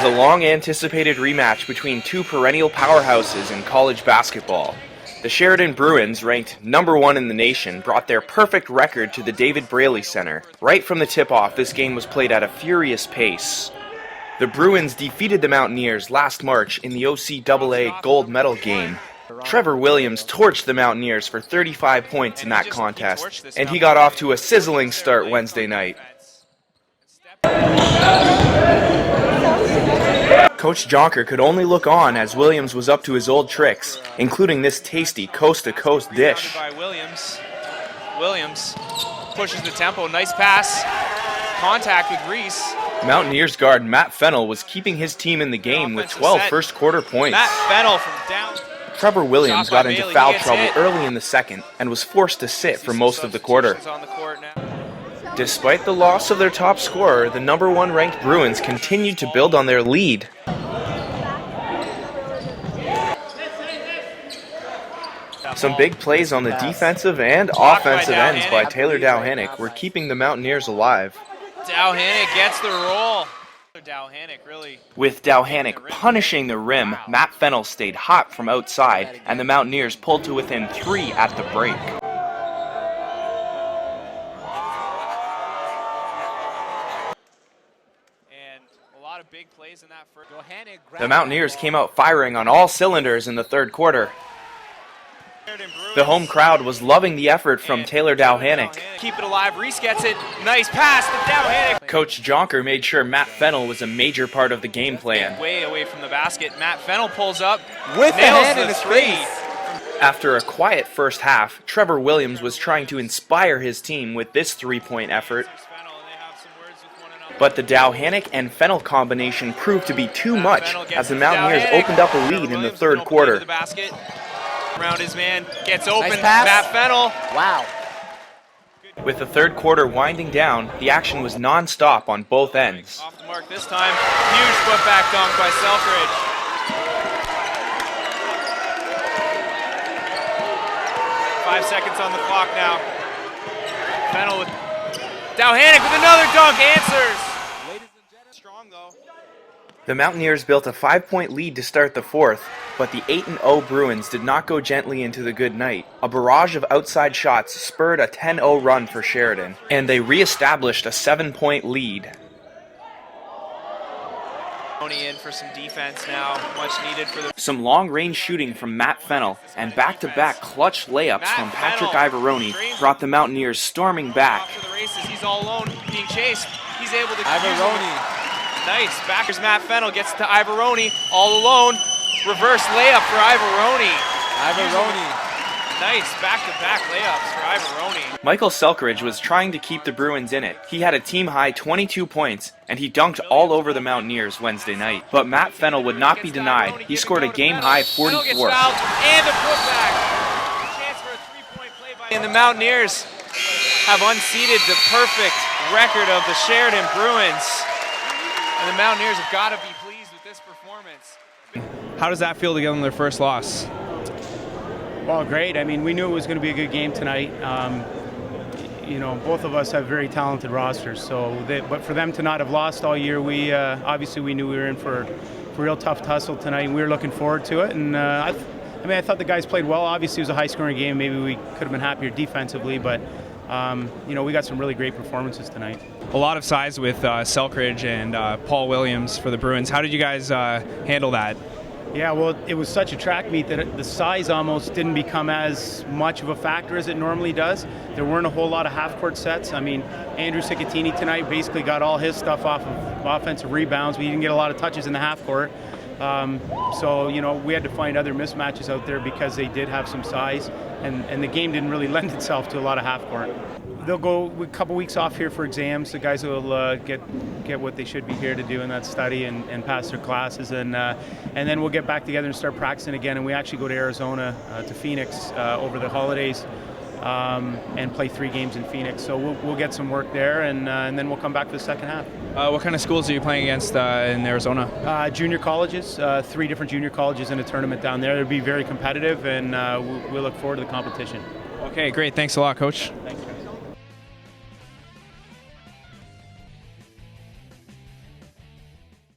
was a long-anticipated rematch between two perennial powerhouses in college basketball. The Sheridan Bruins, ranked #1 in the nation, brought their perfect record to the David Braley Center. Right from the tip-off, this game was played at a furious pace. The Bruins defeated the Mountaineers last March in the OCAA gold medal game. Trevor Williams torched the Mountaineers for 35 points in that contest, and he got off to a sizzling start Wednesday night. Coach Jonker could only look on as Williams was up to his old tricks, including this tasty coast-to-coast dish. Williams pushes the tempo, nice pass, contact with Reese. Mountaineers guard Matt Fennell was keeping his team in the game with 12 first-quarter points. Matt Fennell from down. Trevor Williams got into foul trouble early in the second and was forced to sit for most of the quarter. Despite the loss of their top scorer, the #1 ranked Bruins continued to build on their lead. Some big plays on the defensive and offensive ends by Taylor Dowhannick were keeping the Mountaineers alive. Dowhannick gets the roll. With Dowhannick punishing the rim, Matt Fennell stayed hot from outside, and the Mountaineers pulled to within 3 at the break. The Mountaineers came out firing on all cylinders in the third quarter. The home crowd was loving the effort from Taylor Dowhannick. Keep it alive, Reese gets it, nice pass to Dowhannick. Coach Jonker made sure Matt Fennell was a major part of the game plan. Way away from the basket, Matt Fennell pulls up, with nails the the three. After a quiet first half, Trevor Williams was trying to inspire his team with this three-point effort. But the Dowhannick and Fennell combination proved to be too much as the Mountaineers opened up a lead in the third quarter. Around his man, gets open, nice Matt Fennell. Wow. With the third quarter winding down, the action was non-stop on both ends. Off the mark this time, huge putback dunk by Selkridge. 5 seconds on the clock now. Fennell with Dowhannick with another dunk, answers. Strong though. The Mountaineers built a 5-point lead to start the fourth, but the 8-0 Bruins did not go gently into the good night. A barrage of outside shots spurred a 10-0 run for Sheridan, and they re-established a 7-point lead. In for some defense now, much needed for the... Some long-range shooting from Matt Fennell and back-to-back clutch layups from Patrick Ivoroni brought the Mountaineers storming back. He's all alone, being chased. He's able to... Ivoroni. Nice. Backers Matt Fennell gets to Ivoroni, all alone. Reverse layup for Ivoroni. Nice back-to-back layups for Ivoroni. Michael Selkridge was trying to keep the Bruins in it. He had a team-high 22 points, and he dunked all over the Mountaineers Wednesday night. But Matt Fennell would not be denied. He scored a game-high 44. And a putback. Chance for a three-point play by... And the Mountaineers have unseated the perfect record of the Sheridan Bruins. And the Mountaineers have got to be pleased with this performance. How does that feel to get them their first loss? Well, great. I mean, we knew it was going to be a good game tonight. You know, both of us have very talented rosters. But for them to not have lost all year, we obviously we knew we were in for a real tough tussle tonight, and we were looking forward to it. And I thought the guys played well. Obviously, it was a high-scoring game. Maybe we could have been happier defensively, but you know, we got some really great performances tonight. A lot of size with Selkridge and Paul Williams for the Bruins. How did you guys handle that? Yeah, well, it was such a track meet that the size almost didn't become as much of a factor as it normally does. There weren't a whole lot of half-court sets. I mean, Andrew Sicatini tonight basically got all his stuff off of offensive rebounds. We didn't get a lot of touches in the half-court. So, you know, we had to find other mismatches out there because they did have some size, and the game didn't really lend itself to a lot of half-court. They'll go a couple weeks off here for exams. The guys will get what they should be here to do, and that's study and pass their classes, and then we'll get back together and start practicing again. And we actually go to Arizona, to Phoenix over the holidays, and play 3 games in Phoenix. So we'll get some work there, and then we'll come back for the second half. What kind of schools are you playing against in Arizona? Junior colleges, 3 different junior colleges in a tournament down there. It'll be very competitive, and we'll look forward to the competition. Okay, great. Thanks a lot, Coach. Thank you.